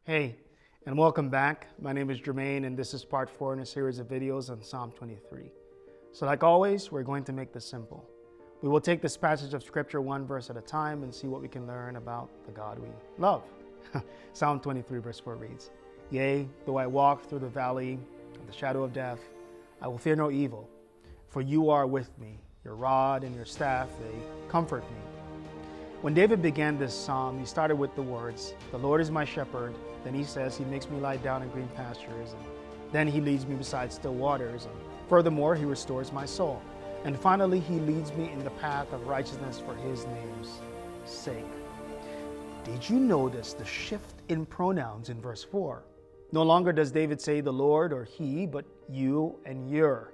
Hey, and welcome back. My name is Jermaine, and this is part 4 in a series of videos on Psalm 23. So like always, we're going to make this simple. We will take this passage of scripture one verse at a time and see what we can learn about the God we love. Psalm 23 verse 4 reads, "Yea, though I walk through the valley of the shadow of death, I will fear no evil, for you are with me. Your rod and your staff, they comfort me." When David began this psalm, he started with the words, "The Lord is my shepherd." Then he says, "He makes me lie down in green pastures." And then he leads me beside still waters. And furthermore, he restores my soul. And finally, he leads me in the path of righteousness for his name's sake. Did you notice the shift in pronouns in verse 4? No longer does David say the Lord or he, but you and your.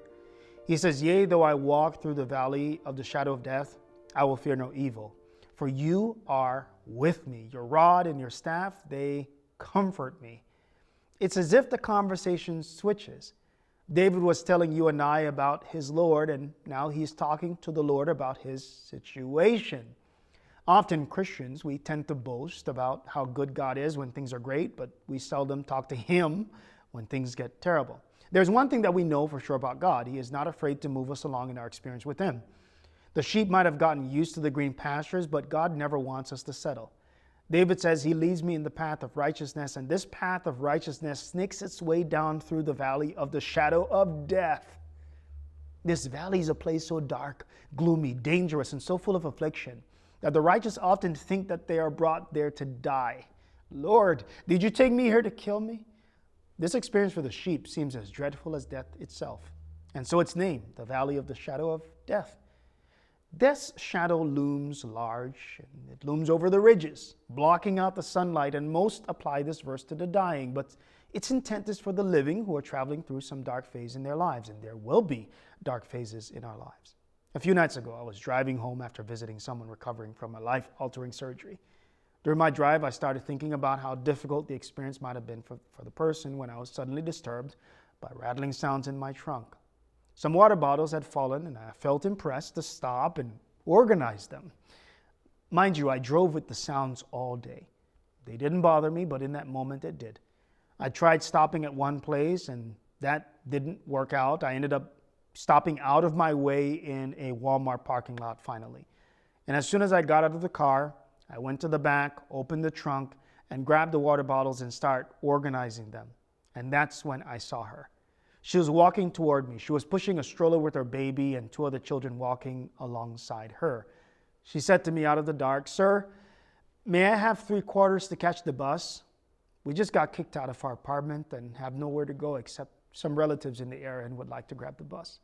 He says, "Yea, though I walk through the valley of the shadow of death, I will fear no evil. For you are with me. Your rod and your staff, they comfort me." It's as if the conversation switches. David was telling you and I about his Lord, and now he's talking to the Lord about his situation. Often Christians, we tend to boast about how good God is when things are great, but we seldom talk to him when things get terrible. There's one thing that we know for sure about God. He is not afraid to move us along in our experience with him. The sheep might have gotten used to the green pastures, but God never wants us to settle. David says, "He leads me in the path of righteousness," and this path of righteousness sneaks its way down through the valley of the shadow of death. This valley is a place so dark, gloomy, dangerous, and so full of affliction that the righteous often think that they are brought there to die. "Lord, did you take me here to kill me?" This experience for the sheep seems as dreadful as death itself, and so it's named the Valley of the Shadow of Death. This shadow looms large, and it looms over the ridges, blocking out the sunlight, and most apply this verse to the dying, but its intent is for the living who are traveling through some dark phase in their lives, and there will be dark phases in our lives. A few nights ago, I was driving home after visiting someone recovering from a life-altering surgery. During my drive, I started thinking about how difficult the experience might have been for the person when I was suddenly disturbed by rattling sounds in my trunk. Some water bottles had fallen, and I felt impressed to stop and organize them. Mind you, I drove with the sounds all day. They didn't bother me, but in that moment it did. I tried stopping at one place, and that didn't work out. I ended up stopping out of my way in a Walmart parking lot finally. And as soon as I got out of the car, I went to the back, opened the trunk, and grabbed the water bottles and started organizing them. And that's when I saw her. She was walking toward me. She was pushing a stroller with her baby and two other children walking alongside her. She said to me out of the dark, "Sir, may I have 3/4 to catch the bus? We just got kicked out of our apartment and have nowhere to go except some relatives in the area and would like to grab the bus."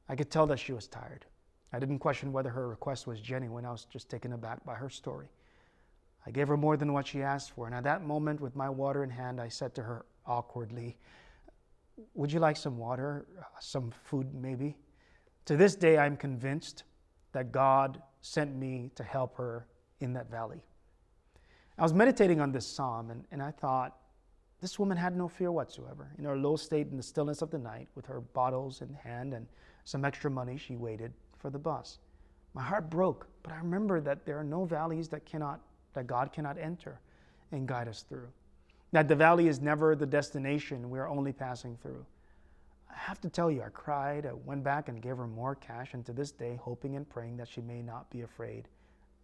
I could tell that she was tired. I didn't question whether her request was genuine. I was just taken aback by her story. I gave her more than what she asked for, and at that moment, with my water in hand, I said to her awkwardly, "Would you like some water, some food maybe?" To this day, I'm convinced that God sent me to help her in that valley. I was meditating on this psalm, and I thought, this woman had no fear whatsoever. In her low state in the stillness of the night, with her bottles in hand and some extra money, she waited for the bus. My heart broke, but I remembered that there are no valleys that God cannot enter and guide us through. That the valley is never the destination, we are only passing through. I have to tell you, I cried, I went back and gave her more cash, and to this day, hoping and praying that she may not be afraid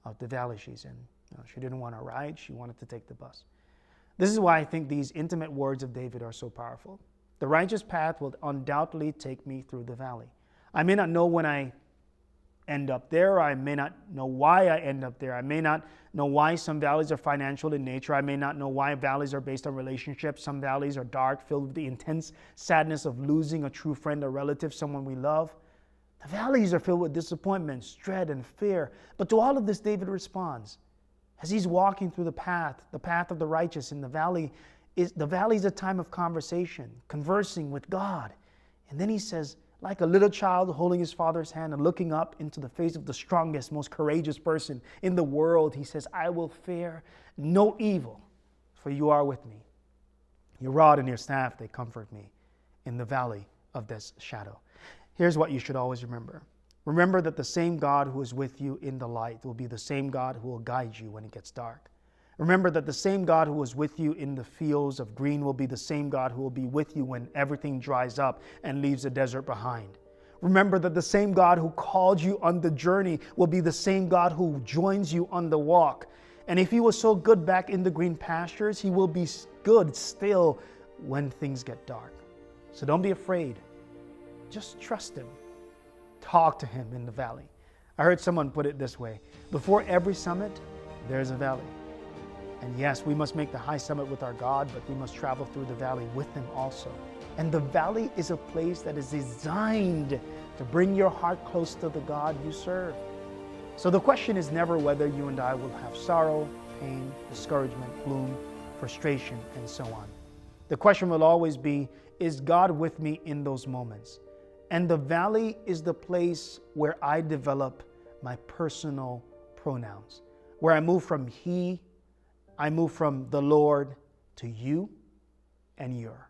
of the valley she's in. She didn't want to ride, she wanted to take the bus. This is why I think these intimate words of David are so powerful. The righteous path will undoubtedly take me through the valley. I may not know when I end up there. I may not know why I end up there. I may not know why some valleys are financial in nature. I may not know why valleys are based on relationships. Some valleys are dark, filled with the intense sadness of losing a true friend or relative, someone we love. The valleys are filled with disappointments, dread, and fear. But to all of this, David responds. As he's walking through the path of the righteous in the valley is a time of conversation, conversing with God. And then he says, like a little child holding his father's hand and looking up into the face of the strongest, most courageous person in the world, he says, "I will fear no evil, for you are with me. Your rod and your staff, they comfort me in the valley of this shadow." Here's what you should always remember. Remember that the same God who is with you in the light will be the same God who will guide you when it gets dark. Remember that the same God who was with you in the fields of green will be the same God who will be with you when everything dries up and leaves the desert behind. Remember that the same God who called you on the journey will be the same God who joins you on the walk. And if he was so good back in the green pastures, he will be good still when things get dark. So don't be afraid. Just trust him. Talk to him in the valley. I heard someone put it this way: before every summit, there's a valley. And yes, we must make the high summit with our God, but we must travel through the valley with him also. And the valley is a place that is designed to bring your heart close to the God you serve. So the question is never whether you and I will have sorrow, pain, discouragement, gloom, frustration, and so on. The question will always be, is God with me in those moments? And the valley is the place where I develop my personal pronouns, where I move from he, I move from the Lord to you and your.